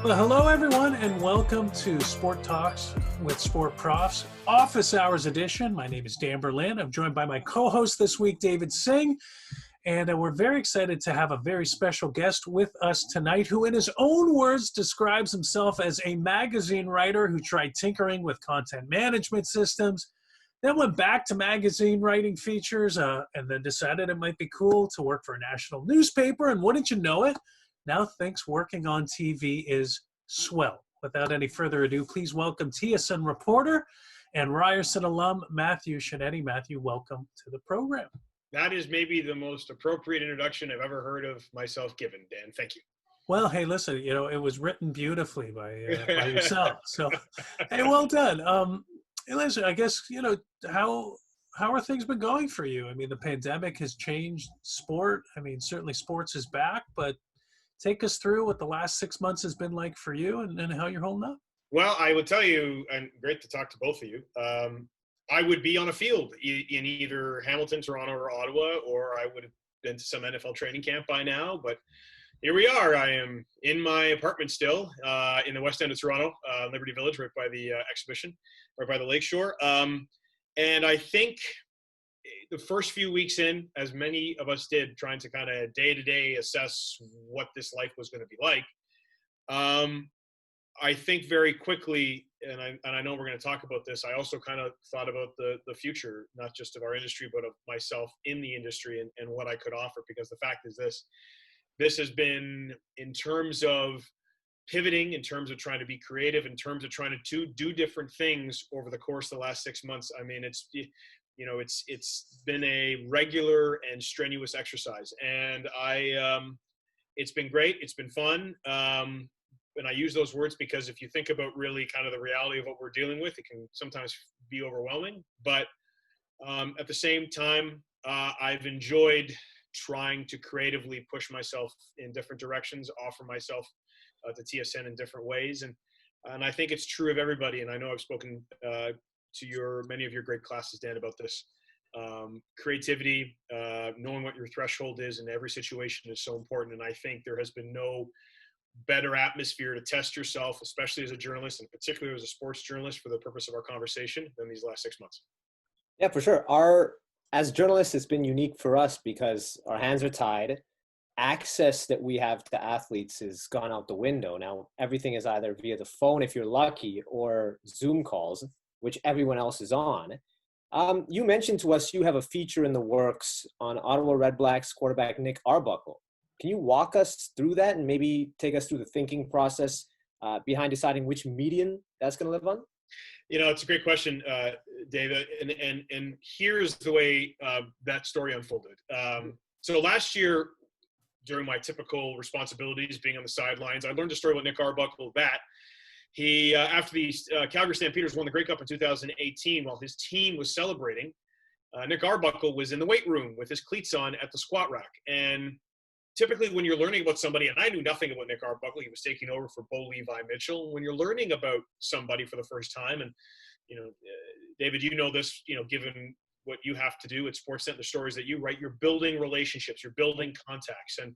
Well, hello everyone, and welcome to SportTokz with Sport Profs Office Hours Edition. My name is Dan Berlin. I'm joined by my co-host this week, David Singh, and we're very excited to have a very special guest with us tonight, who, in his own words, describes himself as a magazine writer who tried tinkering with content management systems, then went back to magazine writing features, and then decided it might be cool to work for a national newspaper. And wouldn't you know it, now thinks working on TV is swell. Without any further ado, please welcome TSN reporter and Ryerson alum, Matthew Scianitti. Matthew, welcome to the program. That is maybe the most appropriate introduction I've ever heard of myself given, Dan. Thank you. Well, hey, listen, it was written beautifully by yourself. So, hey, well done. Hey, listen, I guess, how are things been going for you? I mean, the pandemic has changed sport. I mean, certainly sports is back, but take us through what the last 6 months has been like for you and how you're holding up. Well, I will tell you, and great to talk to both of you, I would be on a field in either Hamilton, Toronto, or Ottawa, or I would have been to some NFL training camp by now. But here we are. I am in my apartment still in the west end of Toronto, Liberty Village, right by the exhibition, right by the lakeshore. And I think the first few weeks in, as many of us did, trying to kind of day-to-day assess what this life was going to be like, I think very quickly, and I know we're going to talk about this, I also kind of thought about the future, not just of our industry, but of myself in the industry and what I could offer. Because the fact is this has been, in terms of pivoting, in terms of trying to be creative, in terms of trying to do different things over the course of the last 6 months. I mean, it's been a regular and strenuous exercise, and it's been great. It's been fun. And I use those words because if you think about really kind of the reality of what we're dealing with, it can sometimes be overwhelming. But at the same time, I've enjoyed trying to creatively push myself in different directions, offer myself to TSN in different ways. And I think it's true of everybody. And I know I've spoken to many of your great classes, Dan, about this. Creativity, knowing what your threshold is in every situation is so important. And I think there has been no better atmosphere to test yourself, especially as a journalist, and particularly as a sports journalist for the purpose of our conversation, than these last 6 months. Yeah, for sure. As journalists, it's been unique for us because our hands are tied. Access that we have to athletes has gone out the window. Now, everything is either via the phone, if you're lucky, or Zoom calls, which everyone else is on. You mentioned to us you have a feature in the works on Ottawa Redblacks quarterback Nick Arbuckle. Can you walk us through that and maybe take us through the thinking process behind deciding which medium that's going to live on? It's a great question, David. And here's the way that story unfolded. So last year, during my typical responsibilities, being on the sidelines, I learned a story about Nick Arbuckle that he, after the Calgary Stampeders won the Grey Cup in 2018, while his team was celebrating, Nick Arbuckle was in the weight room with his cleats on at the squat rack. And typically when you're learning about somebody, and I knew nothing about Nick Arbuckle, he was taking over for Bo Levi Mitchell. When you're learning about somebody for the first time, and, David, this, given what you have to do at Sportsnet, the stories that you write, you're building relationships, you're building contacts. And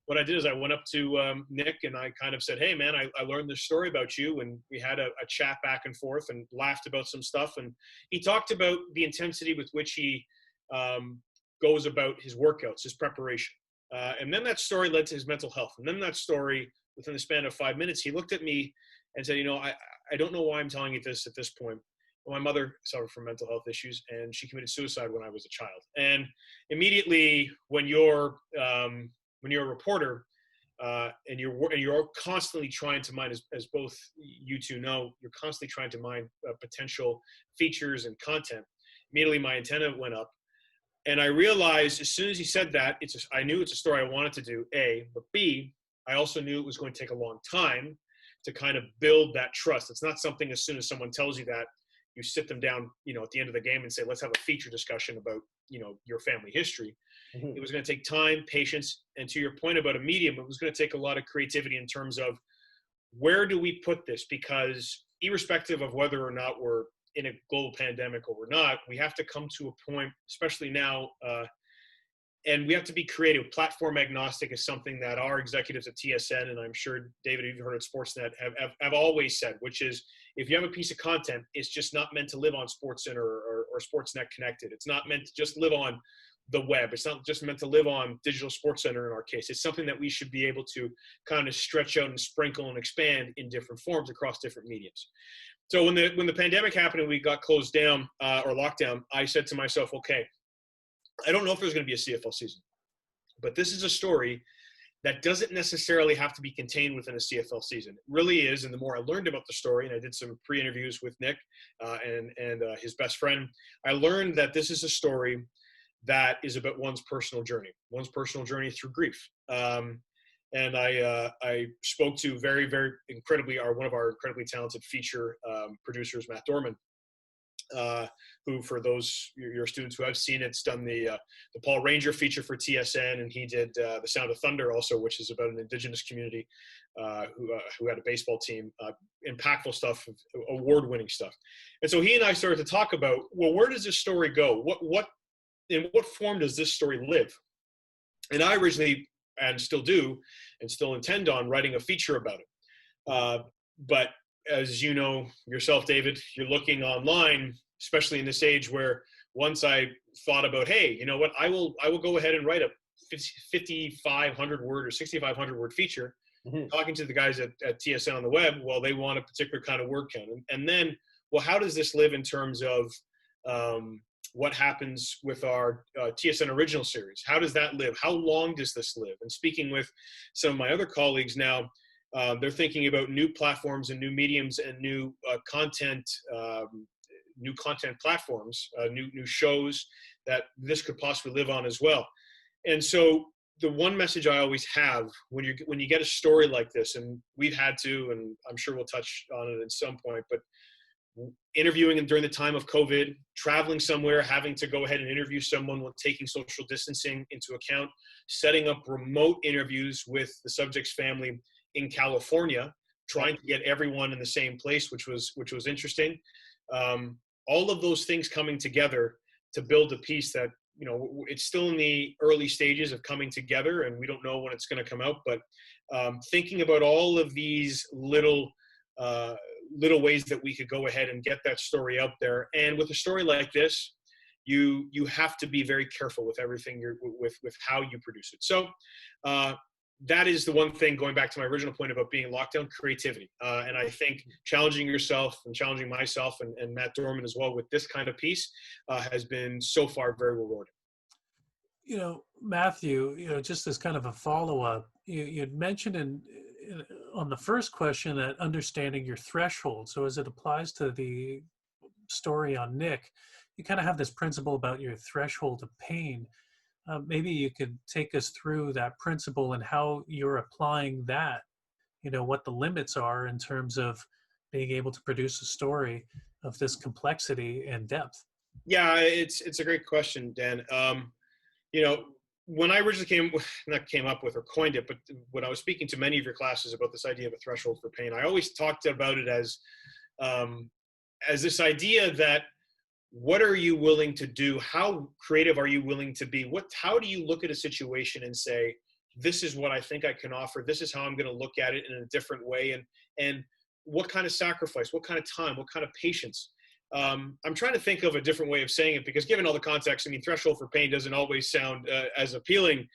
what I did is I went up to Nick and I kind of said, hey, man, I learned this story about you. And we had a chat back and forth and laughed about some stuff. And he talked about the intensity with which he goes about his workouts, his preparation. And then that story led to his mental health. And then that story, within the span of 5 minutes, he looked at me and said, I don't know why I'm telling you this at this point. My mother suffered from mental health issues, and she committed suicide when I was a child. And immediately, when you're a reporter, and you're constantly trying to mine, as both you two know, you're constantly trying to mine potential features and content. Immediately, my antenna went up, and I realized as soon as he said that, I knew it's a story I wanted to do. A, but B, I also knew it was going to take a long time to kind of build that trust. It's not something as soon as someone tells you that, you sit them down, at the end of the game and say, let's have a feature discussion about, your family history. Mm-hmm. It was going to take time, patience, and to your point about a medium, it was going to take a lot of creativity in terms of where do we put this? Because irrespective of whether or not we're in a global pandemic or we're not, we have to come to a point, especially now, and we have to be creative. Platform agnostic is something that our executives at TSN, and I'm sure, David, you've heard at Sportsnet, have always said, which is, if you have a piece of content, it's just not meant to live on SportsCenter or Sportsnet Connected. It's not meant to just live on the web. It's not just meant to live on digital SportsCenter in our case. It's something that we should be able to kind of stretch out and sprinkle and expand in different forms across different mediums. So when the pandemic happened and we got closed down or locked down, I said to myself, okay, I don't know if there's going to be a CFL season, but this is a story that doesn't necessarily have to be contained within a CFL season. It really is. And the more I learned about the story, and I did some pre-interviews with Nick and his best friend, I learned that this is a story that is about one's personal journey through grief. And I spoke to very, very one of our incredibly talented feature producers, Matt Dorman, who, for those your students who have seen it, it's done the Paul Ranger feature for TSN, and he did The Sound of Thunder also, which is about an indigenous community who had a baseball team. Impactful stuff, award-winning stuff. And so he and I started to talk about, well, where does this story go? In what form does this story live? And I originally, and still do, and still intend on writing a feature about it. But as you know yourself, David, you're looking online, especially in this age where once I thought about, hey, you know what, I will go ahead and write a 5,500 word or 6,500 word feature, talking to the guys at TSN on the web. Well, they want a particular kind of word count. And then, well, how does this live in terms of what happens with our TSN original series? How does that live? How long does this live? And speaking with some of my other colleagues now, they're thinking about new platforms and new mediums and new content platforms, new shows that this could possibly live on as well. And so the one message I always have when you get a story like this, and we've had to, and I'm sure we'll touch on it at some point, but interviewing during the time of COVID, traveling somewhere, having to go ahead and interview someone while taking social distancing into account, setting up remote interviews with the subject's family in California, trying to get everyone in the same place, which was interesting. All of those things coming together to build a piece that, you know, it's still in the early stages of coming together, and we don't know when it's going to come out, but thinking about all of these little ways that we could go ahead and get that story out there. And with a story like this, you have to be very careful with everything with how you produce it. So that is the one thing, going back to my original point about being locked down, creativity. And I think challenging yourself and challenging myself and Matt Dorman as well with this kind of piece has been so far very rewarding. You know, Matthew, you know, just as kind of a follow-up, you'd mentioned on the first question that understanding your threshold. So as it applies to the story on Nick, you kind of have this principle about your threshold of pain. Maybe you could take us through that principle and how you're applying that, you know, what the limits are in terms of being able to produce a story of this complexity and depth. Yeah, it's a great question, Dan. You know, when I originally came up with or coined it, but when I was speaking to many of your classes about this idea of a threshold for pain, I always talked about it as this idea that, what are you willing to do? How creative are you willing to be? How do you look at a situation and say, this is what I think I can offer. This is how I'm going to look at it in a different way. And what kind of sacrifice, what kind of time, what kind of patience? I'm trying to think of a different way of saying it, because given all the context, I mean, threshold for pain doesn't always sound as appealing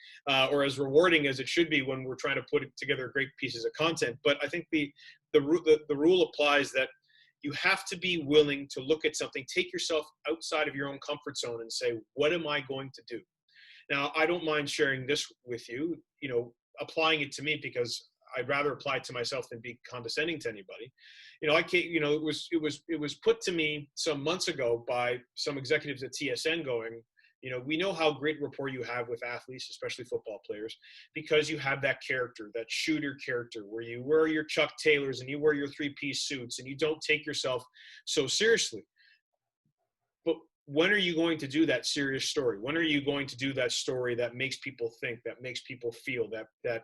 or as rewarding as it should be when we're trying to put together great pieces of content. But I think the rule applies that you have to be willing to look at something, take yourself outside of your own comfort zone and say, what am I going to do? Now, I don't mind sharing this with you, you know, applying it to me, because I'd rather apply it to myself than be condescending to anybody. You know, it was put to me some months ago by some executives at TSN going, you know, we know how great rapport you have with athletes, especially football players, because you have that character, that shooter character, where you wear your Chuck Taylors and you wear your three-piece suits and you don't take yourself so seriously. But when are you going to do that serious story? When are you going to do that story that makes people think, that makes people feel, that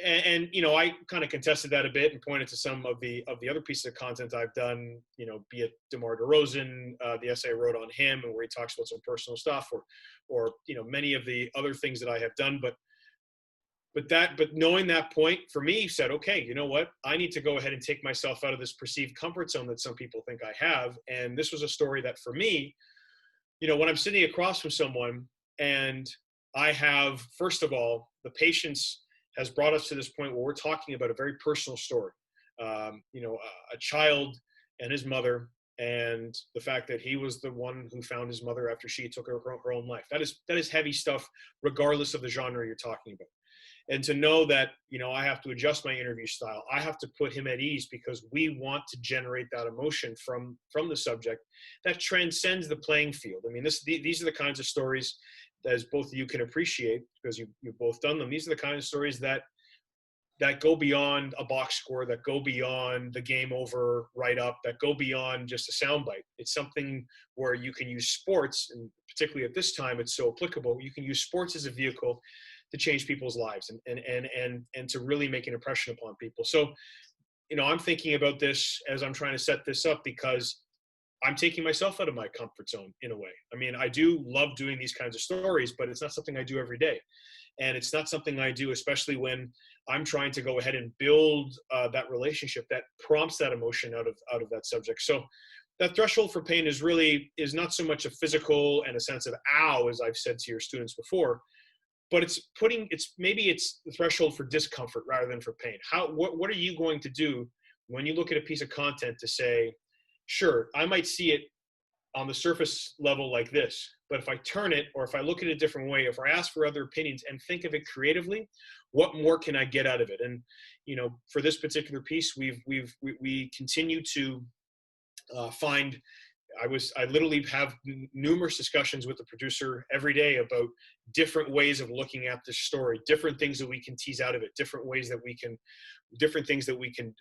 and I kind of contested that a bit and pointed to some of the other pieces of content I've done, be it DeMar DeRozan, the essay I wrote on him, and where he talks about some personal stuff, or many of the other things that I have done. But knowing that point for me said, okay, you know what? I need to go ahead and take myself out of this perceived comfort zone that some people think I have. And this was a story that for me, when I'm sitting across from someone and I have, first of all, the patience has brought us to this point where we're talking about a very personal story. A child and his mother, and the fact that he was the one who found his mother after she took her own life. That is heavy stuff, regardless of the genre you're talking about. And to know that, I have to adjust my interview style. I have to put him at ease because we want to generate that emotion from the subject that transcends the playing field. I mean, these are the kinds of stories, as both of you can appreciate, because you've both done them. These are the kind of stories that go beyond a box score, that go beyond the game over write-up, that go beyond just a soundbite. It's something where you can use sports, and particularly at this time, it's so applicable. You can use sports as a vehicle to change people's lives and to really make an impression upon people. So, I'm thinking about this as I'm trying to set this up because I'm taking myself out of my comfort zone in a way. I mean, I do love doing these kinds of stories, but it's not something I do every day. And it's not something I do, especially when I'm trying to go ahead and build that relationship that prompts that emotion out of that subject. So that threshold for pain is not so much a physical and a sense of ow, as I've said to your students before, but it's the threshold for discomfort rather than for pain. What are you going to do when you look at a piece of content to say, sure, I might see it on the surface level like this, but if I turn it, or if I look at it a different way, if I ask for other opinions and think of it creatively, what more can I get out of it? And, for this particular piece, we continue to find, I literally have numerous discussions with the producer every day about different ways of looking at this story, different things that we can tease out of it, different things that we can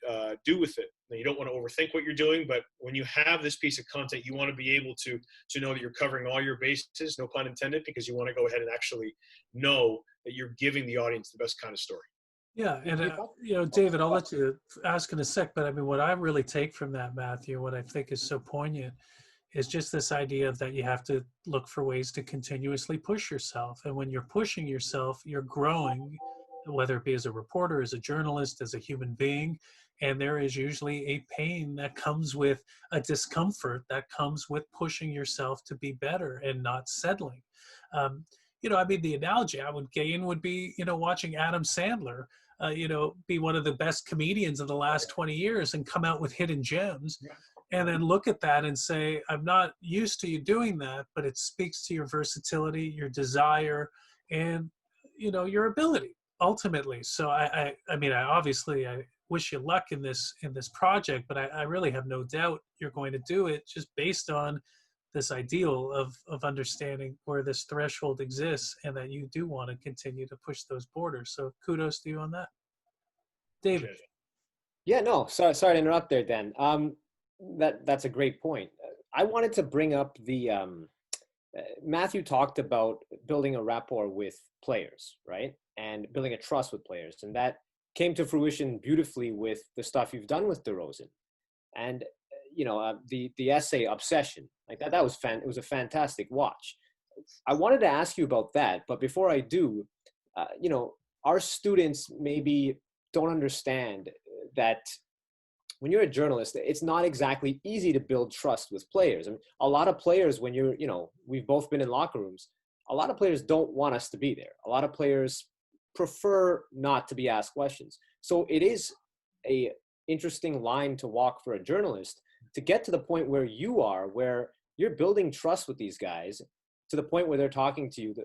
do with it. Now, you don't want to overthink what you're doing, but when you have this piece of content, you want to be able to know that you're covering all your bases, no pun intended, because you want to go ahead and actually know that you're giving the audience the best kind of story. Yeah, and David, I'll let you ask in a sec, but I mean, what I really take from that, Matthew, what I think is so poignant is just this idea that you have to look for ways to continuously push yourself. And when you're pushing yourself, you're growing, whether it be as a reporter, as a journalist, as a human being. And there is usually a pain that comes with a discomfort that comes with pushing yourself to be better and not settling. I mean, the analogy I would gain would be, watching Adam Sandler, be one of the best comedians of the last 20 years and come out with hidden gems. Yeah. And then look at that and say, I'm not used to you doing that, but it speaks to your versatility, your desire, and, your ability ultimately. So I obviously wish you luck in this project, but I really have no doubt you're going to do it just based on this ideal of understanding where this threshold exists and that you do want to continue to push those borders. So kudos to you on that. David. Yeah, no, sorry to interrupt there, Dan. That's a great point. I wanted to bring up the Matthew talked about building a rapport with players, right? And building a trust with players. And that came to fruition beautifully with the stuff you've done with DeRozan. And, the essay Obsession, like that was it was a fantastic watch. I wanted to ask you about that, but before I do, our students maybe don't understand that when you're a journalist, it's not exactly easy to build trust with players. I mean, a lot of players, when we've both been in locker rooms, a lot of players don't want us to be there. A lot of players prefer not to be asked questions. So it is a interesting line to walk for a journalist to get to the point where you are, where you're building trust with these guys to the point where they're talking to you.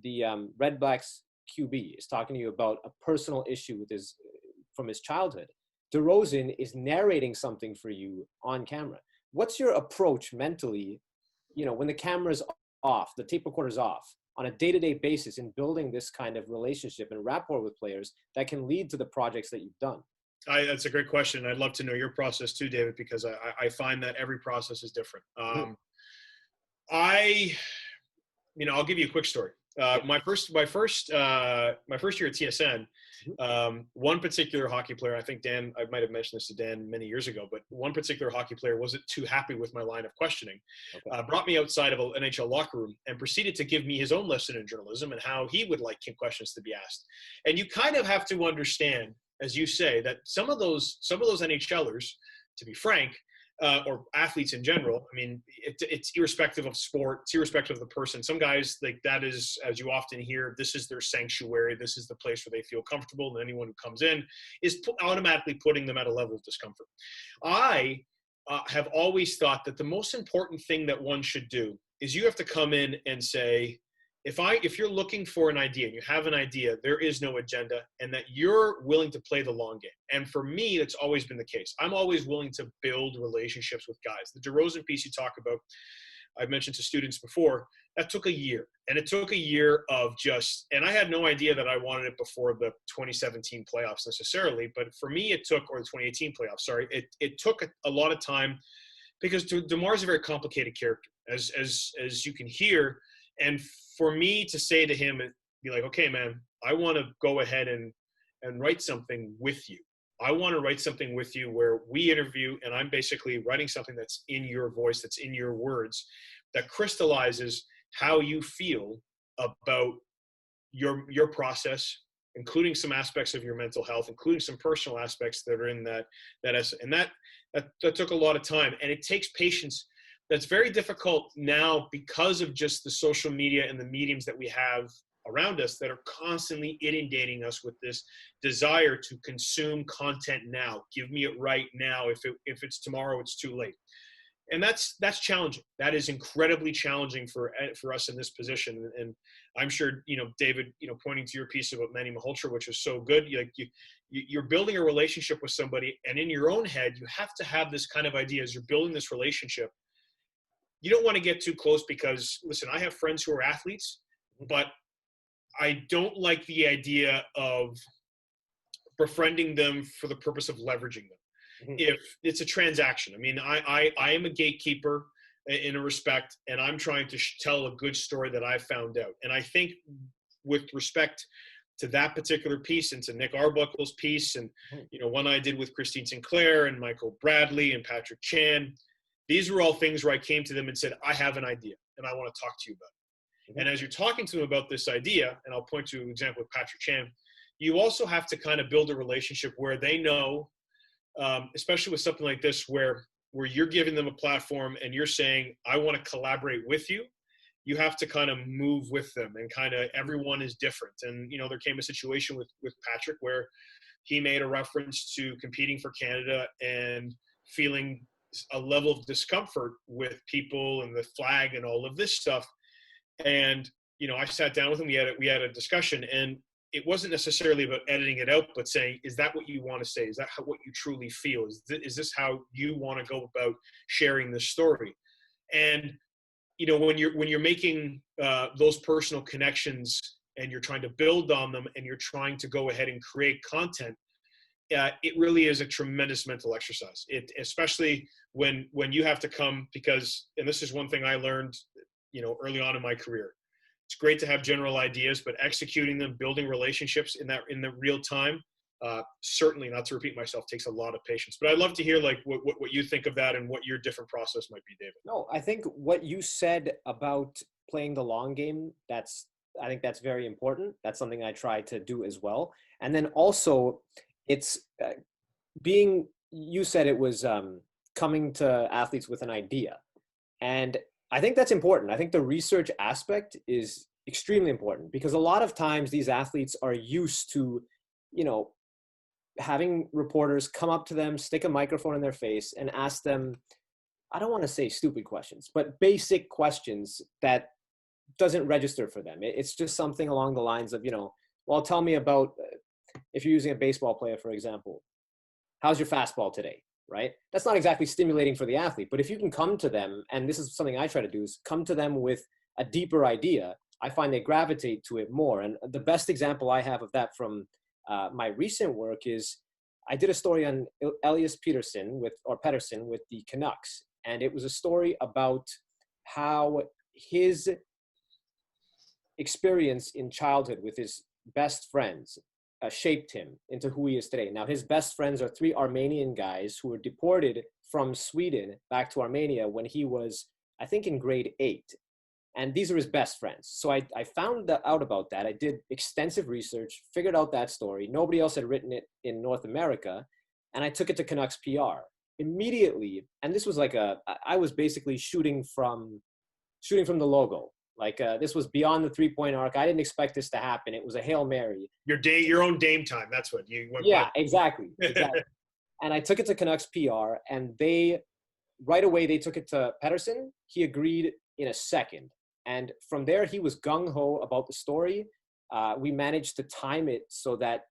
The Red Blacks QB is talking to you about a personal issue from his childhood. DeRozan is narrating something for you on camera. What's your approach mentally, when the camera's off, the tape recorder's off, on a day-to-day basis in building this kind of relationship and rapport with players that can lead to the projects that you've done? That's a great question. I'd love to know your process too, David, because I find that every process is different. I'll give you a quick story. My first year at TSN, one particular hockey player, I think Dan, I might have mentioned this to Dan many years ago, but one particular hockey player wasn't too happy with my line of questioning, brought me outside of an NHL locker room and proceeded to give me his own lesson in journalism and how he would like questions to be asked. And you kind of have to understand, as you say, that some of those NHLers, to be frank, or athletes in general, I mean, it's irrespective of sport, it's irrespective of the person. Some guys, like, that is, as you often hear, this is their sanctuary, this is the place where they feel comfortable, and anyone who comes in is automatically putting them at a level of discomfort. I have always thought that the most important thing that one should do is you have to come in and say, if you're looking for an idea, and you have an idea, there is no agenda, and that you're willing to play the long game. And for me, that's always been the case. I'm always willing to build relationships with guys. The DeRozan piece you talk about, I've mentioned to students before, that took a year. And it took a year of and I had no idea that I wanted it before the 2017 playoffs necessarily, but for me or the 2018 playoffs, sorry, it took a lot of time, because DeMar is a very complicated character, as you can hear. And for me to say to him and be like, okay, man, I want to go ahead and write something with you. I want to write something with you where we interview, and I'm basically writing something that's in your voice, that's in your words, that crystallizes how you feel about your process, including some aspects of your mental health, including some personal aspects that are in that essay. And that took a lot of time, and it takes patience. That's very difficult now because of just the social media and the mediums that we have around us that are constantly inundating us with this desire to consume content now. Give me it right now. If it's tomorrow, it's too late. And that's challenging. That is incredibly challenging for us in this position. And I'm sure, David, pointing to your piece about Manny Malhotra, which was so good, you're building a relationship with somebody, and in your own head, you have to have this kind of idea as you're building this relationship. You don't want to get too close because, listen, I have friends who are athletes, but I don't like the idea of befriending them for the purpose of leveraging them. Mm-hmm. If it's a transaction, I mean, I am a gatekeeper in a respect, and I'm trying to tell a good story that I found out. And I think with respect to that particular piece and to Nick Arbuckle's piece, and, one I did with Christine Sinclair and Michael Bradley and Patrick Chan, these were all things where I came to them and said, I have an idea and I want to talk to you about it. Mm-hmm. And as you're talking to them about this idea, and I'll point to an example with Patrick Chan, you also have to kind of build a relationship where they know, especially with something like this, where you're giving them a platform and you're saying, I want to collaborate with you. You have to kind of move with them, and kind of everyone is different. And, there came a situation with Patrick where he made a reference to competing for Canada and feeling a level of discomfort with people and the flag and all of this stuff. And, I sat down with him, we had a discussion, and it wasn't necessarily about editing it out, but saying, is that what you want to say? Is that what you truly feel? Is this how you want to go about sharing this story? And, when you're making those personal connections and you're trying to build on them and you're trying to go ahead and create content, it really is a tremendous mental exercise. Especially when you have to come, because, and this is one thing I learned, early on in my career. It's great to have general ideas, but executing them, building relationships in the real time, certainly, not to repeat myself, takes a lot of patience. But I'd love to hear what you think of that and what your different process might be, David. No, I think what you said about playing the long game, I think that's very important. That's something I try to do as well. And then also, it's you said it was coming to athletes with an idea. And I think that's important. I think the research aspect is extremely important, because a lot of times these athletes are used to, having reporters come up to them, stick a microphone in their face and ask them, I don't want to say stupid questions, but basic questions that doesn't register for them. It's just something along the lines of, well, tell me about, if you're using a baseball player, for example, how's your fastball today, right? That's not exactly stimulating for the athlete, but if you can come to them, and this is something I try to do, is come to them with a deeper idea, I find they gravitate to it more. And the best example I have of that from my recent work is I did a story on Elias Pettersson with the Canucks. And it was a story about how his experience in childhood with his best friends shaped him into who he is today. Now, his best friends are three Armenian guys who were deported from Sweden back to Armenia when he was, I think, in grade 8. And these are his best friends. So I found out about that. I did extensive research, figured out that story. Nobody else had written it in North America. And I took it to Canucks PR immediately. And this was like I was basically shooting from the logo. Like this was beyond the 3-point arc. I didn't expect this to happen. It was a Hail Mary. Your own Dame time. That's what you went. Yeah, exactly. And I took it to Canucks PR, and right away they took it to Pedersen. He agreed in a second. And from there, he was gung-ho about the story. We managed to time it so that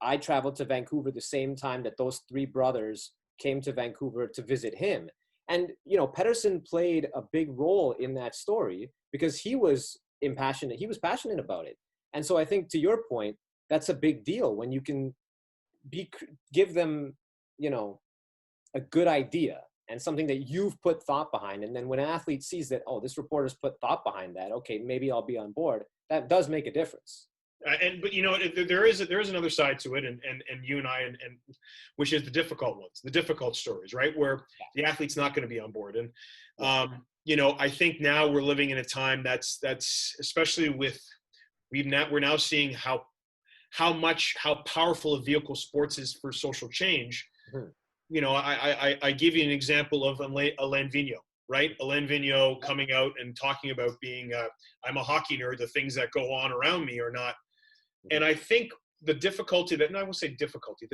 I traveled to Vancouver the same time that those three brothers came to Vancouver to visit him. And, Pedersen played a big role in that story because he was impassionate. He was passionate about it. And so I think, to your point, that's a big deal when you can give them, a good idea and something that you've put thought behind. And then when an athlete sees that, oh, this reporter's put thought behind that, okay, maybe I'll be on board. That does make a difference. But there is another side to it, and you and I, and which is the difficult ones, the difficult stories, right, where the athlete's not going to be on board. And I think now we're living in a time that's especially with we're now seeing how powerful a vehicle sports is for social change. Mm-hmm. I give you an example of Alain Vigneault, right? Alain Vigneault coming out and talking about being, I'm a hockey nerd, the things that go on around me are not. And I think the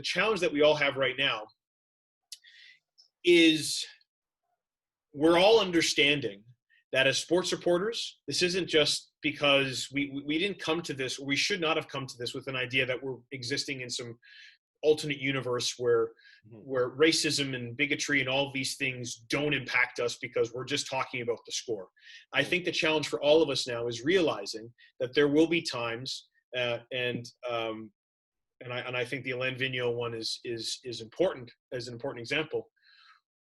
challenge that we all have right now is we're all understanding that as sports reporters, this isn't just because we didn't come to this, or we should not have come to this with an idea that we're existing in some alternate universe where racism and bigotry and all of these things don't impact us because we're just talking about the score. I think the challenge for all of us now is realizing that there will be times, and I think the Alain Vigneault one is important as an important example,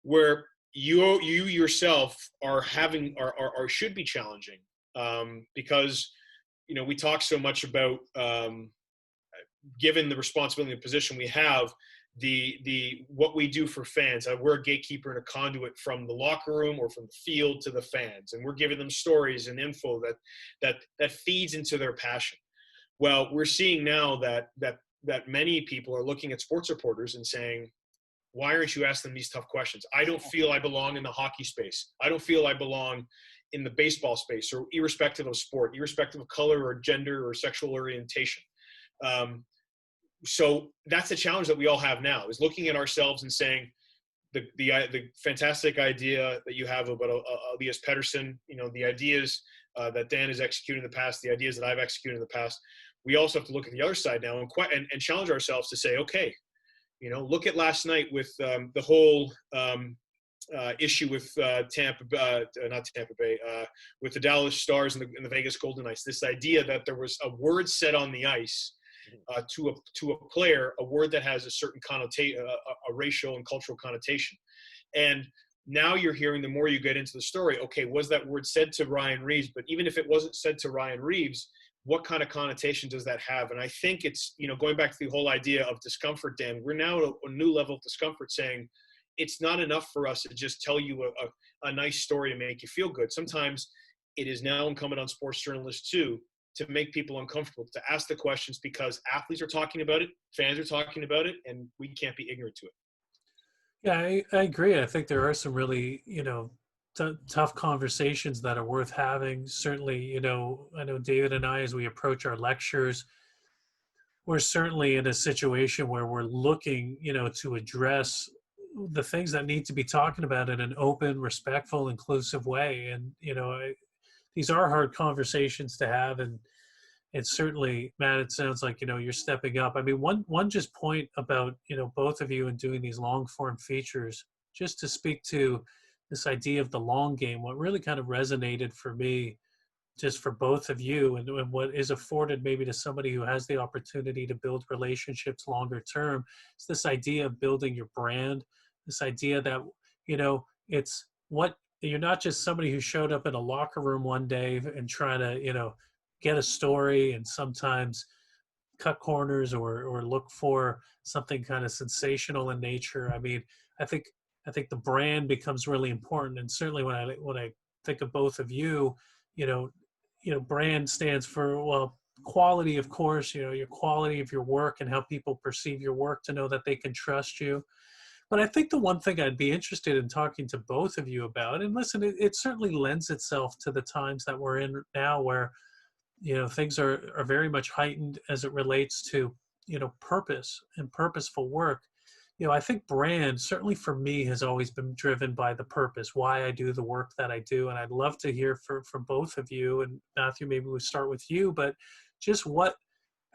where you yourself are should be challenging, because we talk so much about given the responsibility and position we have, the what we do for fans. We're a gatekeeper and a conduit from the locker room or from the field to the fans, and we're giving them stories and info that feeds into their passion. Well, we're seeing now that many people are looking at sports reporters and saying, why aren't you asking them these tough questions? I don't feel I belong in the hockey space. I don't feel I belong in the baseball space, or irrespective of sport, irrespective of color or gender or sexual orientation. So that's the challenge that we all have now, is looking at ourselves and saying, the fantastic idea that you have about Elias Pettersson, the ideas that Dan has executed in the past, the ideas that I've executed in the past. We also have to look at the other side now and challenge ourselves to say, okay, look at last night with the whole issue with not Tampa Bay, with the Dallas Stars and the Vegas Golden Knights. This idea that there was a word said on the ice to a player, a word that has a certain connotation, a racial and cultural connotation. And now you're hearing, the more you get into the story, okay, was that word said to Ryan Reeves? But even if it wasn't said to Ryan Reeves, what kind of connotation does that have? And I think it's, going back to the whole idea of discomfort, Dan, we're now at a new level of discomfort, saying it's not enough for us to just tell you a nice story to make you feel good. Sometimes it is now incumbent on sports journalists too, to make people uncomfortable, to ask the questions, because athletes are talking about it, fans are talking about it, and we can't be ignorant to it. Yeah, I agree. I think there are some really, tough conversations that are worth having. Certainly, I know David and I, as we approach our lectures, we're certainly in a situation where we're looking, to address the things that need to be talking about in an open, respectful, inclusive way. And, these are hard conversations to have. And certainly, Matt, it sounds like, you're stepping up. I mean, one just point about, both of you and doing these long form features, just to speak to this idea of the long game, what really kind of resonated for me, just for both of you, and what is afforded maybe to somebody who has the opportunity to build relationships longer term, it's this idea of building your brand, this idea that, it's what, you're not just somebody who showed up in a locker room one day and trying to, get a story and sometimes cut corners or look for something kind of sensational in nature. I mean, I think the brand becomes really important. And certainly when I think of both of you, you know, brand stands for, well, quality, of course, you know, your quality of your work and how people perceive your work to know that they can trust you. But I think the one thing I'd be interested in talking to both of you about, and listen, it certainly lends itself to the times that we're in now where, you know, things are very much heightened as it relates to, you know, purpose and purposeful work. You know, I think brand, certainly for me, has always been driven by the purpose, why I do the work that I do. And I'd love to hear from both of you. And Matthew, maybe we'll start with you, but just what,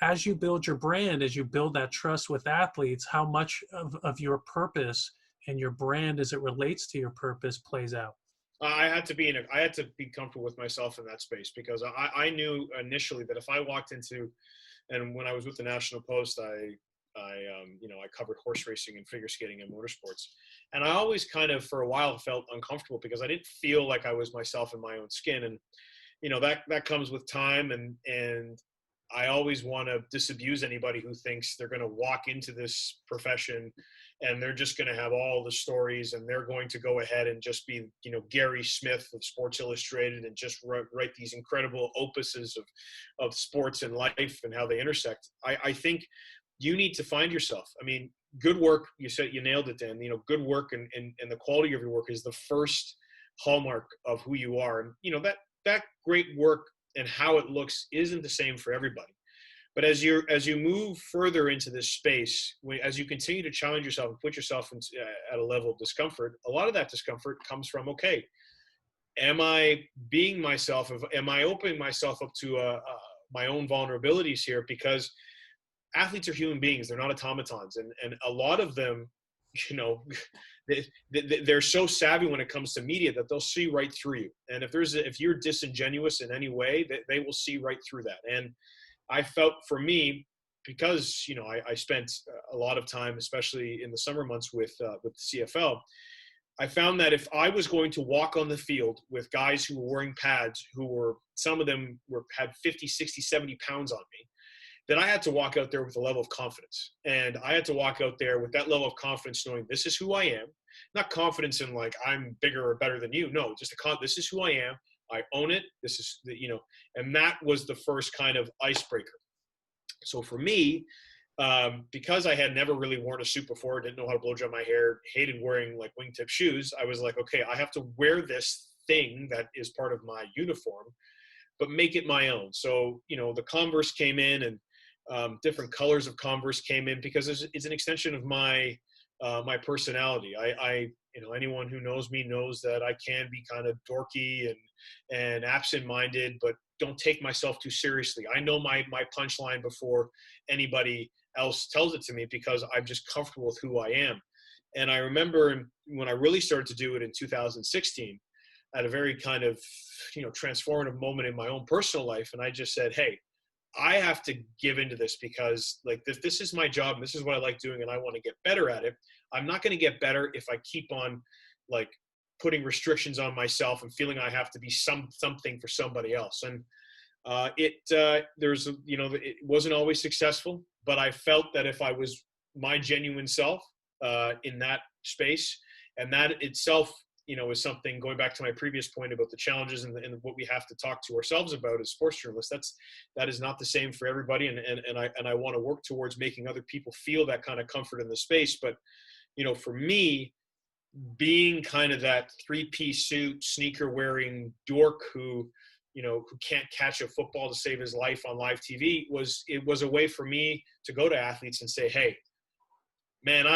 as you build your brand, as you build that trust with athletes, how much of your purpose and your brand as it relates to your purpose plays out? I had to be comfortable with myself in that space, because I knew initially that if I walked into, and when I was with the National Post, I covered horse racing and figure skating and motorsports. And I always kind of, for a while, felt uncomfortable because I didn't feel like I was myself in my own skin. And, you know, that comes with time. And I always want to disabuse anybody who thinks they're going to walk into this profession and they're just going to have all the stories and they're going to go ahead and just be, you know, Gary Smith of Sports Illustrated and just write these incredible opuses of sports and life and how they intersect. I think you need to find yourself. I mean, good work, you nailed it, Dan. You know, good work and the quality of your work is the first hallmark of who you are. And, you know, that great work and how it looks isn't the same for everybody. But as you move further into this space, as you continue to challenge yourself and put yourself at a level of discomfort, a lot of that discomfort comes from, okay, am I being myself? Am I opening myself up to my own vulnerabilities here? Because athletes are human beings; they're not automatons, and a lot of them, you know, they're so savvy when it comes to media that they'll see right through you. And if you're disingenuous in any way, they will see right through that. And I felt, for me, because, you know, I spent a lot of time, especially in the summer months with the CFL, I found that if I was going to walk on the field with guys who were wearing pads, some of them had 50, 60, 70 pounds on me, that I had to walk out there with a level of confidence. And I had to walk out there with that level of confidence, knowing this is who I am. Not confidence in like I'm bigger or better than you. No, just this is who I am. I own it. This is you know, and that was the first kind of icebreaker. So for me, because I had never really worn a suit before, didn't know how to blow dry my hair, hated wearing like wingtip shoes, I was like, okay, I have to wear this thing that is part of my uniform, but make it my own. So, you know, the Converse came in, and different colors of Converse came in, because it's an extension of my personality. You know, anyone who knows me knows that I can be kind of dorky and absent-minded, but don't take myself too seriously. I know my punchline before anybody else tells it to me, because I'm just comfortable with who I am. And I remember when I really started to do it in 2016, at a very kind of, you know, transformative moment in my own personal life. And I just said, hey, I have to give into this, because like this is my job and this is what I like doing and I want to get better at it. I'm not going to get better if I keep on like putting restrictions on myself and feeling I have to be something for somebody else. And there's, you know, it wasn't always successful, but I felt that if I was my genuine self in that space, and that itself, you know, is something, going back to my previous point about the challenges and what we have to talk to ourselves about as sports journalists, that is not the same for everybody. And I want to work towards making other people feel that kind of comfort in the space. But, you know, for me, being kind of that 3-piece suit, sneaker wearing dork who can't catch a football to save his life on live TV was a way for me to go to athletes and say, hey, man,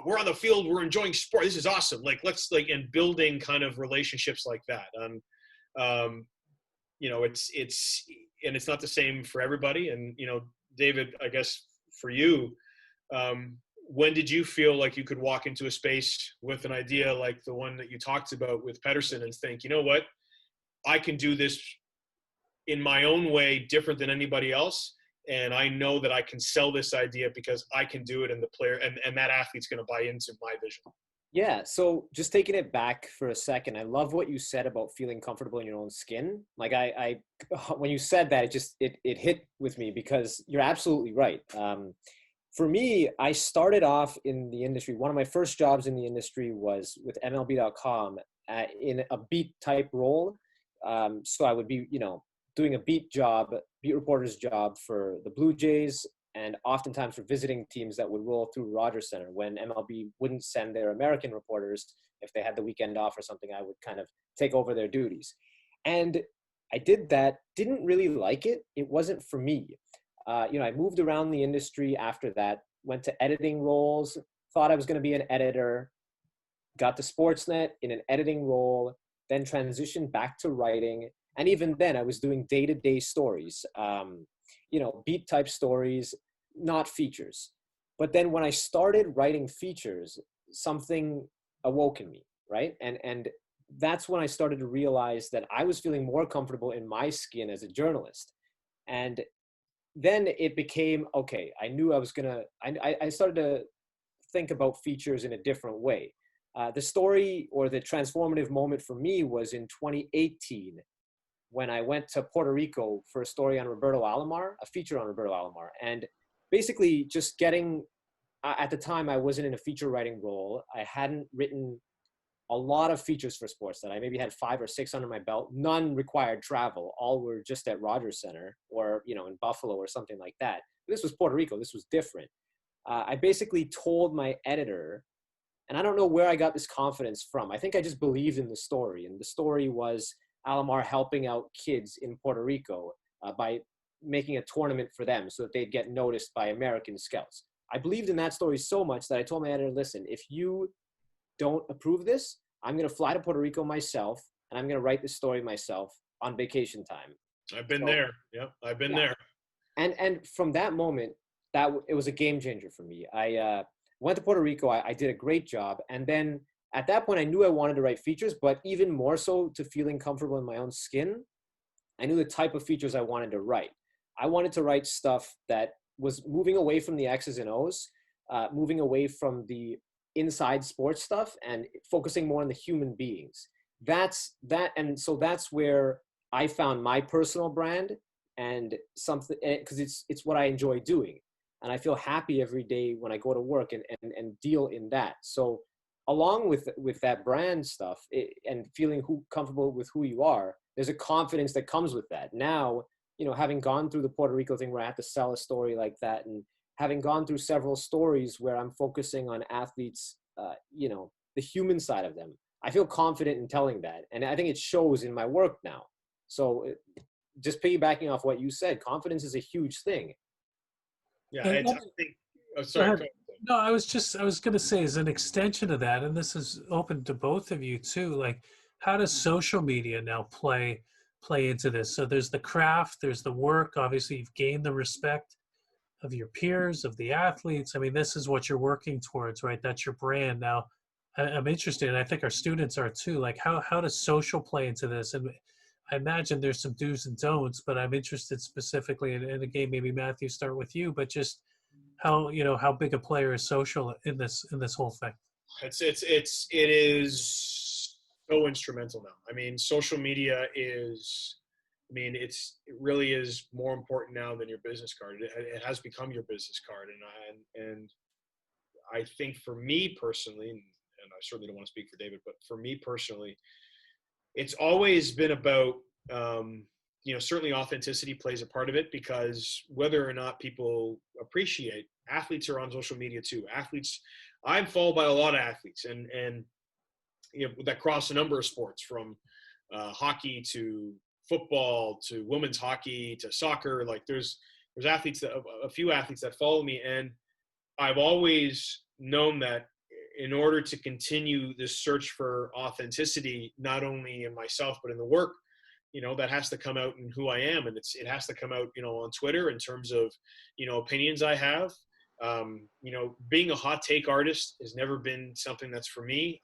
we're on the field, we're enjoying sport, this is awesome. Like, let's and building kind of relationships like that. And, you know, it's not the same for everybody. And, you know, David, I guess for you, when did you feel like you could walk into a space with an idea like the one that you talked about with Pedersen and think, you know what, I can do this in my own way, different than anybody else. And I know that I can sell this idea because I can do it, and the player and that athlete's going to buy into my vision. Yeah. So just taking it back for a second, I love what you said about feeling comfortable in your own skin. Like when you said that, it hit with me because you're absolutely right. For me, I started off in the industry. One of my first jobs in the industry was with MLB.com in a beat type role. So I would be, doing a beat reporter's job for the Blue Jays, and oftentimes for visiting teams that would roll through Rogers Center when MLB wouldn't send their American reporters. If they had the weekend off or something, I would kind of take over their duties. And I did that, didn't really like it. It wasn't for me. I moved around the industry after that, went to editing roles, thought I was going to be an editor, got to Sportsnet in an editing role, then transitioned back to writing. And even then I was doing day-to-day stories, beat type stories, not features. But then when I started writing features, something awoke in me, right? And that's when I started to realize that I was feeling more comfortable in my skin as a journalist. And then it became, okay, I knew I was I started to think about features in a different way. The story or the transformative moment for me was in 2018 when I went to Puerto Rico for a story on Roberto Alomar, a feature on Roberto Alomar. And basically just at the time I wasn't in a feature writing role. I hadn't written a lot of features for Sportsnet. I maybe had 5 or 6 under my belt. None required travel. All were just at Rogers Center or, in Buffalo or something like that. This was Puerto Rico. This was different. I basically told my editor, and I don't know where I got this confidence from. I think I just believed in the story. And the story was Alomar helping out kids in Puerto Rico by making a tournament for them so that they'd get noticed by American scouts. I believed in that story so much that I told my editor, listen, if you don't approve this, I'm going to fly to Puerto Rico myself, and I'm going to write this story myself on vacation time. I've been there. Yep, I've been there. And from that moment, it was a game changer for me. I went to Puerto Rico. I did a great job. And then at that point, I knew I wanted to write features, but even more so to feeling comfortable in my own skin, I knew the type of features I wanted to write. I wanted to write stuff that was moving away from the X's and O's, moving away from the inside sports stuff and focusing more on the human beings. And so that's where I found my personal brand and something, because it's what I enjoy doing. And I feel happy every day when I go to work and deal in that. So along with that brand stuff and feeling comfortable with who you are, there's a confidence that comes with that. Now, having gone through the Puerto Rico thing where I had to sell a story like that, and having gone through several stories where I'm focusing on athletes, the human side of them, I feel confident in telling that. And I think it shows in my work now. So just piggybacking off what you said, confidence is a huge thing. Yeah, I think, oh, sorry. No, I was going to say, as an extension of that, and this is open to both of you too, like how does social media now play into this? So there's the craft, there's the work. Obviously, you've gained the respect of your peers, of the athletes. I mean, this is what you're working towards, right? That's your brand. Now, I'm interested, and I think our students are too, like how does social play into this? And I imagine there's some do's and don'ts, but I'm interested specifically, and again, maybe Matthew, start with you, but just how big a player is social in this whole thing? It is so instrumental now. I mean, social media is, it really is more important now than your business card. It has become your business card, and I think for me personally, and I certainly don't want to speak for David, but for me personally, it's always been about certainly authenticity plays a part of it, because whether or not people appreciate, athletes are on social media too. I'm followed by a lot of athletes, and that cross a number of sports, from hockey to football to women's hockey to soccer. Like there's athletes a few athletes that follow me, and I've always known that in order to continue this search for authenticity, not only in myself but in the work, that has to come out in who I am, and it has to come out, on Twitter in terms of, opinions I have. Being a hot take artist has never been something that's for me.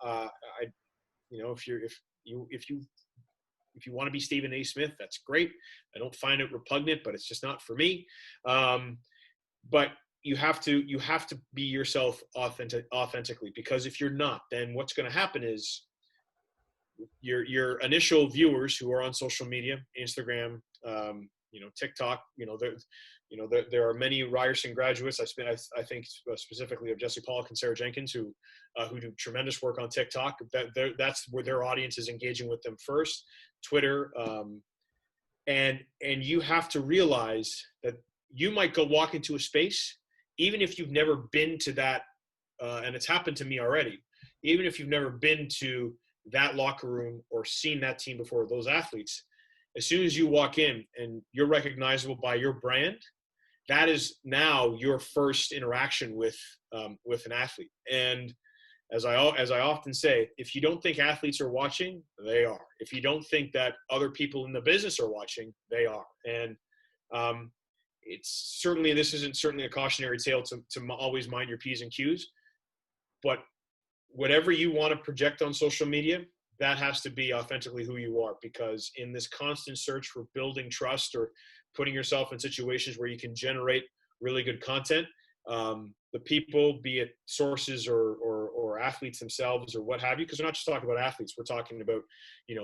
If you want to be Stephen A. Smith, that's great. I don't find it repugnant, but it's just not for me. But you have to be yourself authentically, because if you're not, then what's going to happen is your initial viewers who are on social media, Instagram, TikTok, there are many Ryerson graduates. I think specifically of Jesse Pollock and Sarah Jenkins who do tremendous work on TikTok. That's where their audience is engaging with them first. Twitter, and you have to realize that you might go walk into a space, even if you've never been to that, and it's happened to me already. Even if you've never been to that locker room or seen that team before, those athletes, as soon as you walk in and you're recognizable by your brand, that is now your first interaction with an athlete. And as I often say, if you don't think athletes are watching, they are. If you don't think that other people in the business are watching, they are. And this isn't certainly a cautionary tale to always mind your P's and Q's, but whatever you want to project on social media, that has to be authentically who you are, because in this constant search for building trust or putting yourself in situations where you can generate really good content, the people, be it sources or athletes themselves or what have you, because we're not just talking about athletes, we're talking about,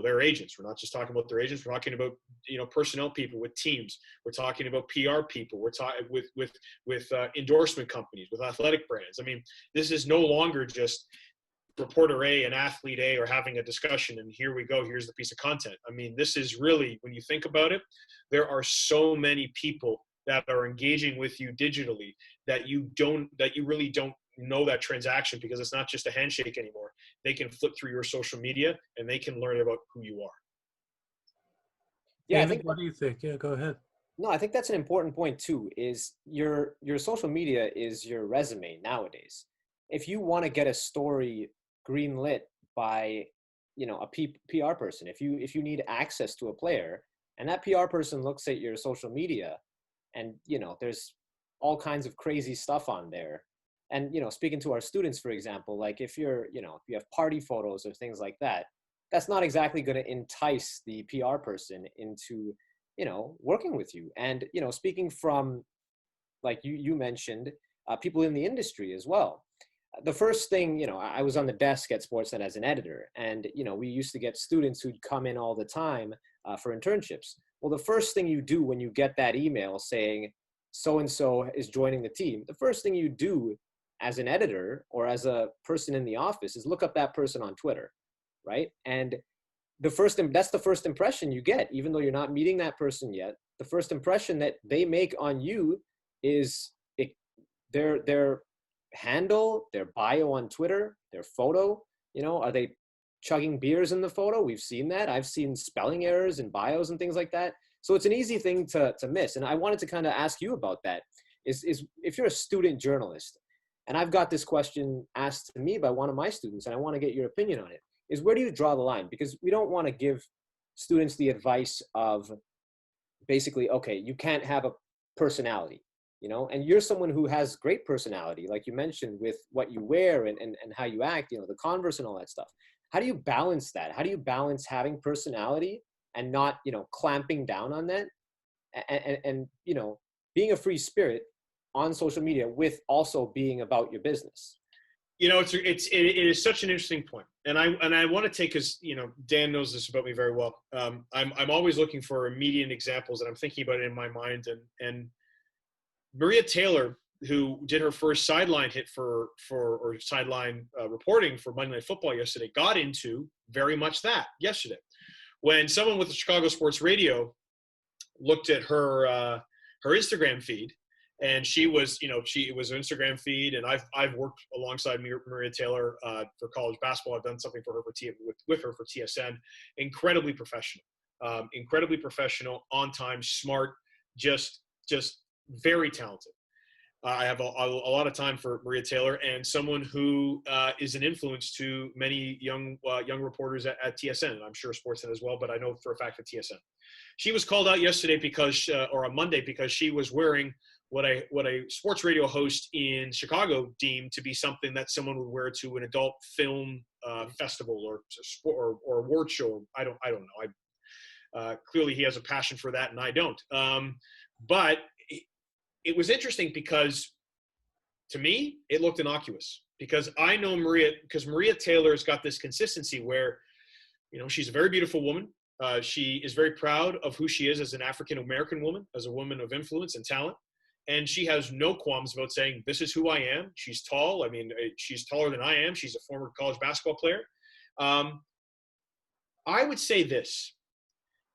their agents. We're not just talking about their agents. We're talking about, personnel people with teams. We're talking about PR people. We're talking with endorsement companies, with athletic brands. I mean, this is no longer just reporter A and athlete A are having a discussion and here we go, here's the piece of content. I mean, this is really, when you think about it, there are so many people that are engaging with you digitally that you really don't know that transaction, because it's not just a handshake anymore. They can flip through your social media and they can learn about who you are. Yeah, David, what do you think? Yeah, go ahead. No, I think that's an important point too, is your social media is your resume nowadays. If you want to get a story greenlit by, a PR person, if you need access to a player and that PR person looks at your social media and, there's all kinds of crazy stuff on there. And, speaking to our students, for example, like if you have party photos or things like that, that's not exactly going to entice the PR person into, working with you. And, speaking from, like you mentioned, people in the industry as well. The first thing, I was on the desk at Sportsnet as an editor, and, we used to get students who'd come in all the time for internships. Well, the first thing you do when you get that email saying so-and-so is joining the team, the first thing you do as an editor or as a person in the office is look up that person on Twitter, right? And that's the first impression you get, even though you're not meeting that person yet. The first impression that they make on you is their handle, their bio on Twitter, their photo. Are they chugging beers in the photo? We've seen that. I've seen spelling errors in bios and things like that. So it's an easy thing to miss. And I wanted to kind of ask you about that. Is if you're a student journalist, and I've got this question asked to me by one of my students, and I want to get your opinion on it, is where do you draw the line? Because we don't want to give students the advice of basically, okay, you can't have a personality, and you're someone who has great personality, like you mentioned, with what you wear and how you act, the Converse and all that stuff. How do you balance that? How do you balance having personality and not, clamping down on that and being a free spirit on social media with also being about your business? It is such an interesting point. And I want to take, because, Dan knows this about me very well. I'm always looking for immediate examples, and I'm thinking about it in my mind. And Maria Taylor, who did her first sideline hit or sideline reporting for Monday Night Football yesterday, got into very much that yesterday. When someone with the Chicago Sports Radio looked at her Instagram feed, and it was an Instagram feed, and I've worked alongside Maria Taylor for college basketball. I've done something for her with her for TSN. Incredibly professional, on time, smart, just very talented. I have a lot of time for Maria Taylor, and someone who is an influence to many young reporters at TSN, and I'm sure Sportsnet as well, but I know for a fact at TSN. She was called out yesterday or on Monday, because she was wearing what a sports radio host in Chicago deemed to be something that someone would wear to an adult film festival or award show. I don't know. Clearly he has a passion for that, and I don't. But it was interesting because to me, it looked innocuous because I know Maria Taylor's got this consistency where, she's a very beautiful woman. She is very proud of who she is as an African-American woman, as a woman of influence and talent. And she has no qualms about saying, this is who I am. She's tall. I mean, she's taller than I am. She's a former college basketball player. I would say this.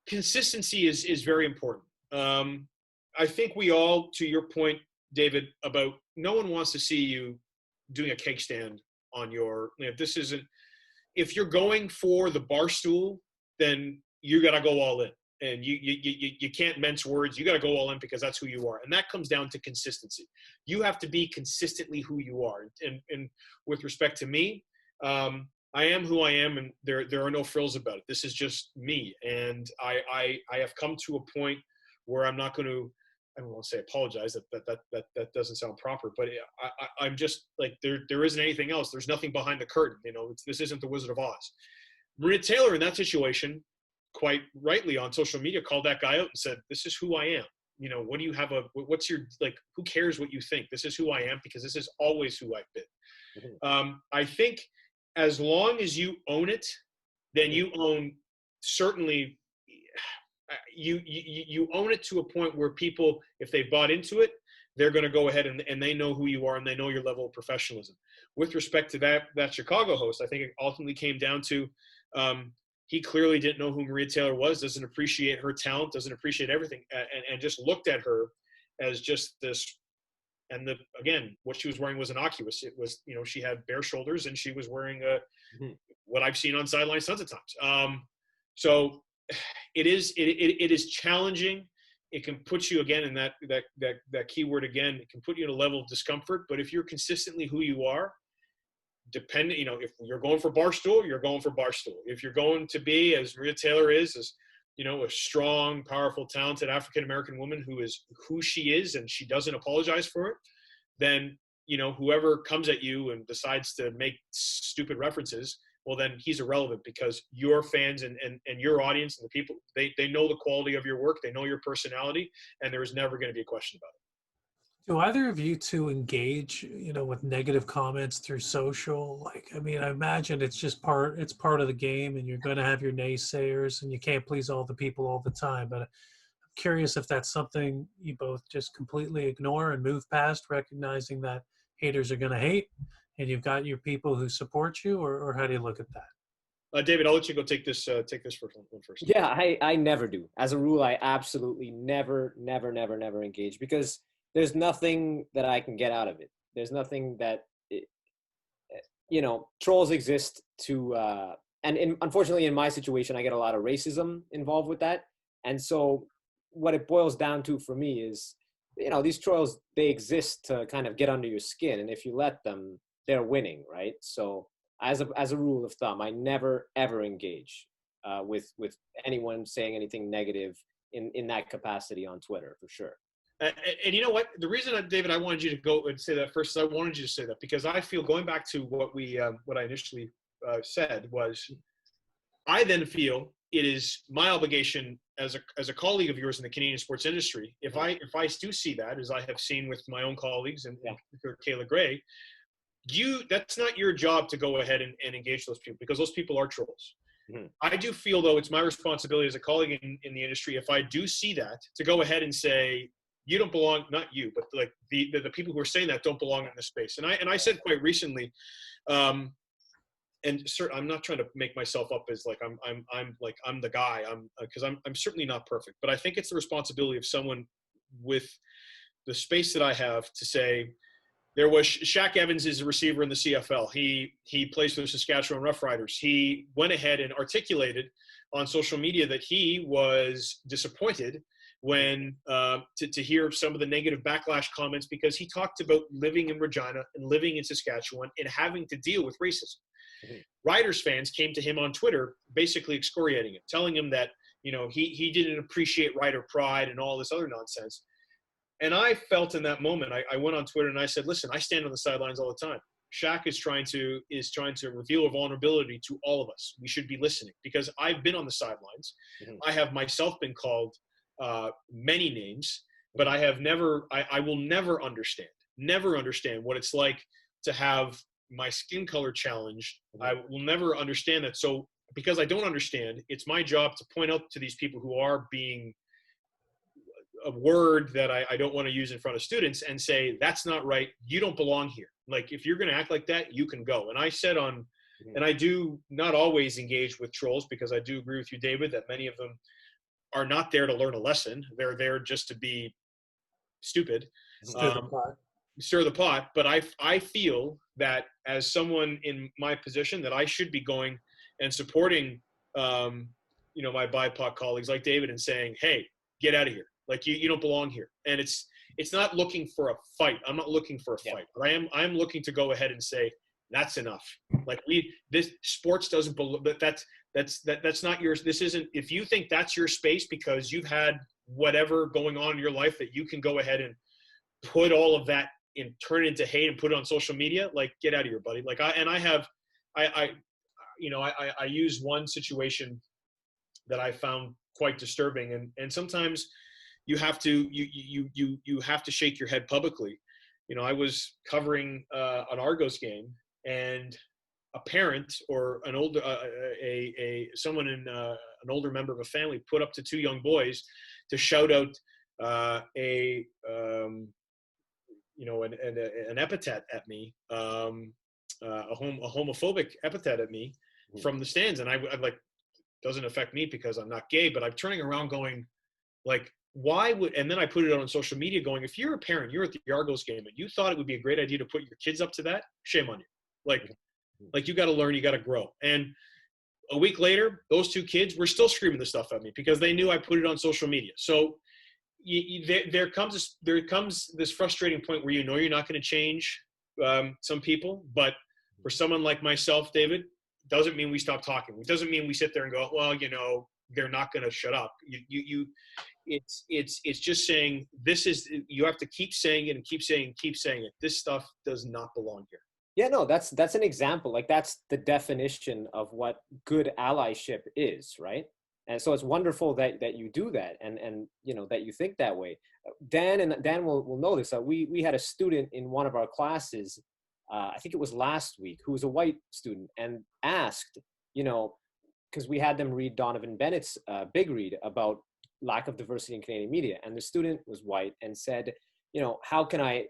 Consistency is very important. I think we all, to your point, David, about no one wants to see you doing a cake stand on if you're going for the bar stool, then you got to go all in. And you can't mince words. You got to go all in because that's who you are. And that comes down to consistency. You have to be consistently who you are. And with respect to me, I am who I am, and there are no frills about it. This is just me. And I have come to a point where I'm not going to, I don't want to say apologize. That doesn't sound proper, but I'm just like, there isn't anything else. There's nothing behind the curtain. This isn't the Wizard of Oz. Maria Taylor in that situation, quite rightly on social media, called that guy out and said, this is who I am. What do you have what's your, who cares what you think? This is who I am because this is always who I've been. Mm-hmm. I think as long as you own it, then you own, certainly you own it to a point where people, if they bought into it, they're going to go ahead and they know who you are and they know your level of professionalism. With respect to that Chicago host, I think it ultimately came down to, he clearly didn't know who Maria Taylor was, doesn't appreciate her talent, doesn't appreciate everything, and just looked at her as just this. And again, what she was wearing was innocuous. It was, she had bare shoulders and she was wearing what I've seen on sidelines tons of times. So it is challenging. It can put you again in that keyword again. It can put you in a level of discomfort. But if you're consistently who you are, if you're going for Barstool, you're going for Barstool. If you're going to be, as Maria Taylor is, a strong, powerful, talented African-American woman who is who she is and she doesn't apologize for it, then, whoever comes at you and decides to make stupid references, well, then he's irrelevant because your fans and your audience and the people, they know the quality of your work, they know your personality, and there is never going to be a question about it. Do either of you two engage, with negative comments through social? I imagine it's part of the game, and you're going to have your naysayers, and you can't please all the people all the time. But I'm curious if that's something you both just completely ignore and move past, recognizing that haters are going to hate, and you've got your people who support you, or how do you look at that? David, I'll let you go take this first one first. Yeah, I never do. As a rule, I absolutely never engage because there's nothing that I can get out of it. There's nothing that, trolls exist to, unfortunately in my situation, I get a lot of racism involved with that. And so what it boils down to for me is, these trolls, they exist to kind of get under your skin. And if you let them, they're winning, right? So as a rule of thumb, I never, ever engage with anyone saying anything negative in that capacity on Twitter, for sure. And you know what? The reason, David, I wanted you to go and say that first is I wanted you to say that because I feel, going back to what I initially said, was I then feel it is my obligation as a colleague of yours in the Canadian sports industry, if I do see that, as I have seen with my own colleagues and Kayla Gray, that's not your job to go ahead and engage those people because those people are trolls. Mm-hmm. I do feel, though, it's my responsibility as a colleague in the industry, if I do see that, to go ahead and say, you don't belong, not you, but like the people who are saying that don't belong in this space. And I said quite recently, and I'm not trying to make myself up as like I'm the guy, because I'm certainly not perfect, but I think it's the responsibility of someone with the space that I have to say, there was Shaq Evans is a receiver in the CFL. He plays for the Saskatchewan Roughriders. He went ahead and articulated on social media that he was disappointed when to hear some of the negative backlash comments because he talked about living in Regina and living in Saskatchewan and having to deal with racism. Mm-hmm. Riders fans came to him on Twitter basically excoriating him, telling him that he didn't appreciate Rider pride and all this other nonsense. And I felt in that moment, I went on Twitter and I said, listen, I stand on the sidelines all the time. Shaq is trying to reveal a vulnerability to all of us. We should be listening because I've been on the sidelines. Mm-hmm. I have myself been called many names, but I will never understand. never understand what it's like to have my skin color challenged. I will never understand that. So because I don't understand, it's my job to point out to these people who are being a word that I don't want to use in front of students and say, that's not right. You don't belong here. Like, if you're going to act like that, you can go. And I said and I do not always engage with trolls, because I do agree with you, David, that many of them are not there to learn a lesson. They're there just to be stupid. Stir the pot. But I feel that as someone in my position, that I should be going and supporting, my BIPOC colleagues like David and saying, hey, get out of here. Like, you don't belong here. And it's not looking for a fight. I'm not looking for a fight. But I'm looking to go ahead and say, that's enough. Like, this sports doesn't belong. That's not yours. This isn't. If you think that's your space because you've had whatever going on in your life, that you can go ahead and put all of that and turn it into hate and put it on social media, like, get out of here, buddy. Like, I use one situation that I found quite disturbing, and sometimes you have to shake your head publicly. I was covering an Argos game, and a parent or an older someone in an older member of a family put up to two young boys to shout out an epithet at me, a homophobic epithet at me from the stands. And I'm like, doesn't affect me because I'm not gay, but I'm turning around going, like, why would, and then I put it out on social media going, if you're a parent, you're at the Argos game, and you thought it would be a great idea to put your kids up to that, shame on you. Like you got to learn, you got to grow. And a week later, those two kids were still screaming this stuff at me because they knew I put it on social media. So there comes this frustrating point where you're not going to change some people, but for someone like myself, David, doesn't mean we stop talking. It doesn't mean we sit there and go, well, they're not going to shut up. It's just saying, you have to keep saying it and keep saying and keep saying it. This stuff does not belong here. Yeah, no, that's an example. Like, that's the definition of what good allyship is, right? And so it's wonderful that you do that, and that you think that way. Dan will know this. We had a student in one of our classes, I think it was last week, who was a white student, and asked, because we had them read Donovan Bennett's big read about lack of diversity in Canadian media, and the student was white and said, how can I,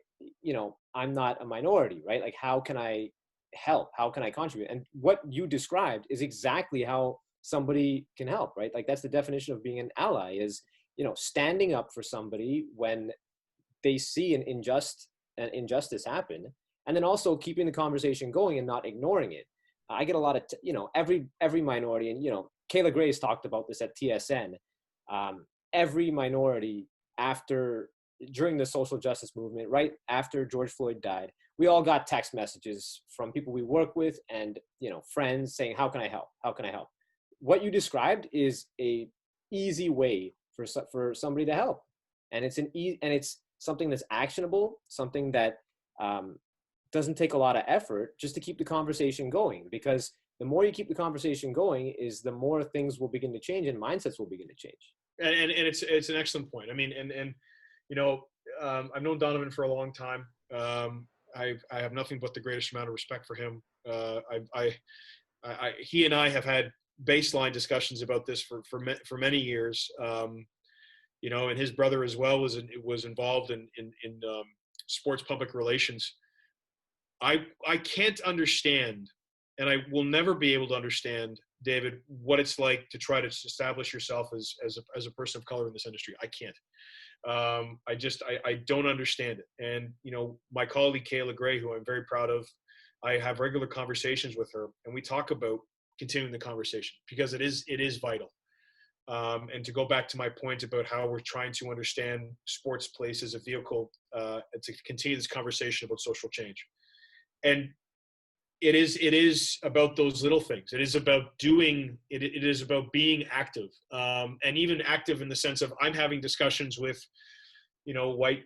I'm not a minority, right? Like, how can I help? How can I contribute? And what you described is exactly how somebody can help, right? Like, that's the definition of being an ally, is, standing up for somebody when they see an injustice happen, and then also keeping the conversation going and not ignoring it. I get a lot of, every minority, and, Kayla Gray's talked about this at TSN. Every minority during the social justice movement, right after George Floyd died, we all got text messages from people we work with and, friends saying, how can I help? How can I help? What you described is a easy way for somebody to help. And it's something that's actionable, something that doesn't take a lot of effort, just to keep the conversation going. Because the more you keep the conversation going, is the more things will begin to change and mindsets will begin to change. And it's an excellent point. I mean, I've known Donovan for a long time. I have nothing but the greatest amount of respect for him. He and I have had baseline discussions about this for many years. And his brother as well was involved in sports public relations. I can't understand, and I will never be able to understand, David, what it's like to try to establish yourself as a person of color in this industry. I can't. I don't understand it. And, my colleague, Kayla Gray, who I'm very proud of, I have regular conversations with her, and we talk about continuing the conversation because it is vital. And to go back to my point about how we're trying to understand sports place as a vehicle to continue this conversation about social change. And it is about those little things. It is about doing it. It is about being active, and even active in the sense of I'm having discussions with, white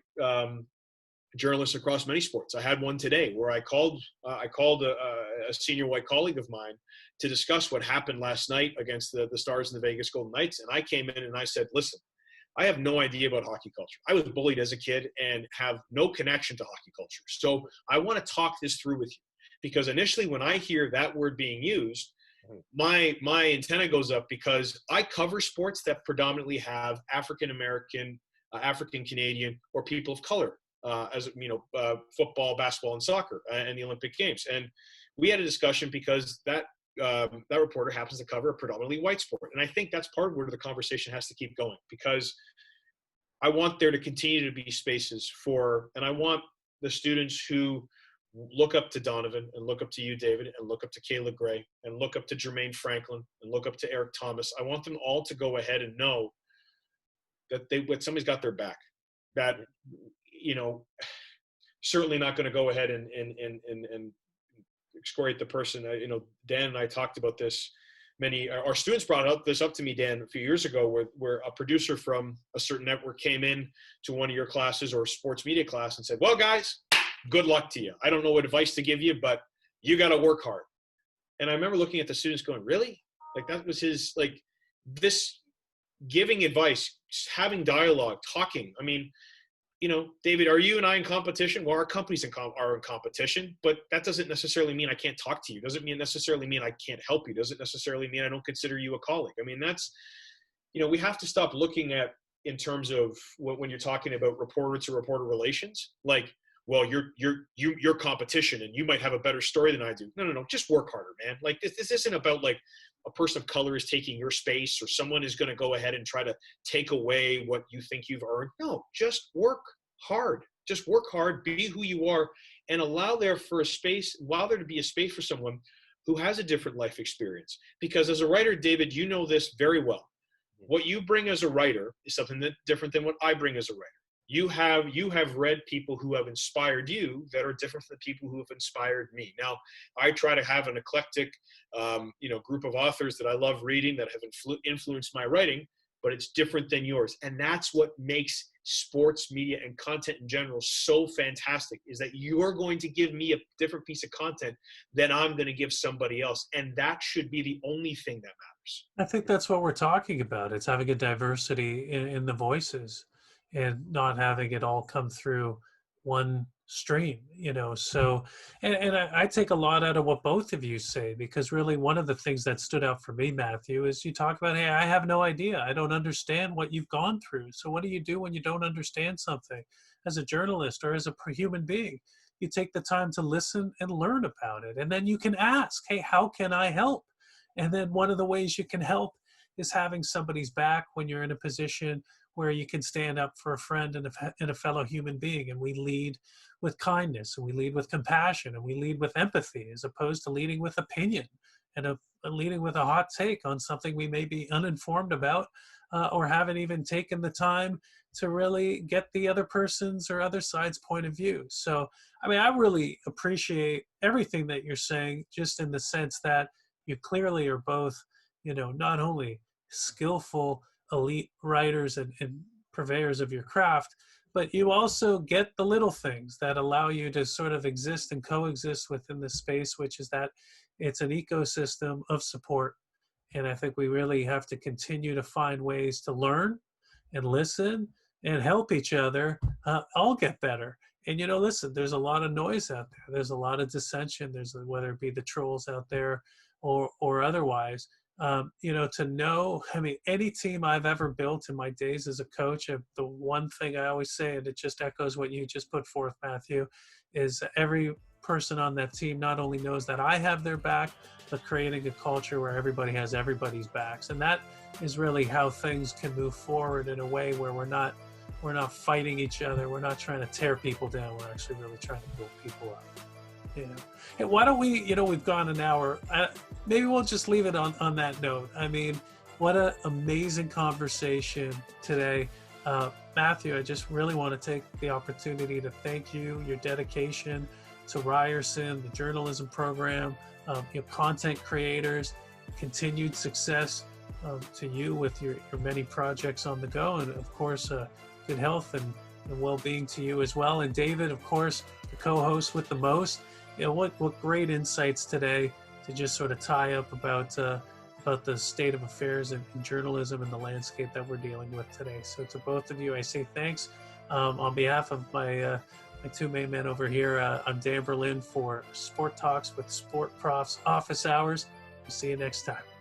journalists across many sports. I had one today where I called a senior white colleague of mine to discuss what happened last night against the Stars and the Vegas Golden Knights, and I came in and I said, listen, I have no idea about hockey culture. I was bullied as a kid and have no connection to hockey culture. So I want to talk this through with you, because initially when I hear that word being used, my antenna goes up, because I cover sports that predominantly have African American, African Canadian, or people of color, as football, basketball, and soccer, and the Olympic Games. And we had a discussion because that reporter happens to cover a predominantly white sport, and I think that's part of where the conversation has to keep going, because I want there to continue to be spaces for, and I want the students who look up to Donovan and look up to you, David, and look up to Kayla Gray and look up to Jermaine Franklin and look up to Eric Thomas. I want them all to go ahead and know that somebody's got their back. That, certainly not going to go ahead and excoriate the person. Dan and I talked about this. Our students brought this up to me, Dan, a few years ago, where a producer from a certain network came in to one of your classes or sports media class and said, "Well, guys, good luck to you. I don't know what advice to give you, but you got to work hard." And I remember looking at the students going, really? Like, that was his, like, this giving advice, having dialogue, talking. I mean, David, are you and I in competition? Well, our companies are in competition, but that doesn't necessarily mean I can't talk to you. Doesn't necessarily mean I can't help you. Doesn't necessarily mean I don't consider you a colleague. I mean, that's, we have to stop looking at, in terms of when you're talking about reporter to reporter relations, like, well, you're competition and you might have a better story than I do. No. Just work harder, man. Like, this isn't about like a person of color is taking your space or someone is going to go ahead and try to take away what you think you've earned. No, just work hard. Just work hard, be who you are, and allow there for a space, allow there to be a space for someone who has a different life experience. Because as a writer, David, you know this very well. What you bring as a writer is something that different than what I bring as a writer. You have read people who have inspired you that are different from the people who have inspired me. Now, I try to have an eclectic, group of authors that I love reading that have influenced my writing, but it's different than yours. And that's what makes sports media and content in general so fantastic, is that you're going to give me a different piece of content than I'm going to give somebody else. And that should be the only thing that matters. I think that's what we're talking about. It's having a diversity in the voices, and not having it all come through one stream, So, and I take a lot out of what both of you say, because really one of the things that stood out for me, Matthew, is you talk about, hey, I have no idea. I don't understand what you've gone through. So what do you do when you don't understand something as a journalist or as a human being? You take the time to listen and learn about it. And then you can ask, hey, how can I help? And then one of the ways you can help is having somebody's back when you're in a position where you can stand up for a friend and a fellow human being. And we lead with kindness, and we lead with compassion, and we lead with empathy, as opposed to leading with opinion and leading with a hot take on something we may be uninformed about, or haven't even taken the time to really get the other person's or other side's point of view. So, I mean, I really appreciate everything that you're saying, just in the sense that you clearly are both, not only skillful, elite writers and purveyors of your craft, but you also get the little things that allow you to sort of exist and coexist within the space, which is that it's an ecosystem of support. And I think we really have to continue to find ways to learn and listen and help each other all get better. And, listen, there's a lot of noise out there. There's a lot of dissension. Whether it be the trolls out there or otherwise. To know, I mean, any team I've ever built in my days as a coach, the one thing I always say, and it just echoes what you just put forth, Matthew, is every person on that team not only knows that I have their back, but creating a culture where everybody has everybody's backs. And that is really how things can move forward in a way where we're not fighting each other. We're not trying to tear people down. We're actually really trying to build people up. Hey, why don't we, we've gone an hour. Maybe we'll just leave it on that note. I mean, what an amazing conversation today. Matthew, I just really want to take the opportunity to thank you, your dedication to Ryerson, the journalism program, your content creators, continued success to you with your many projects on the go, and of course, good health and well-being to you as well. And David, of course, the co-host with the most. What great insights today to just sort of tie up about about the state of affairs in journalism and the landscape that we're dealing with today. So to both of you, I say thanks. On behalf of my two main men over here, I'm Dan Berlin for SportTokz with Sport Profs Office Hours. We'll see you next time.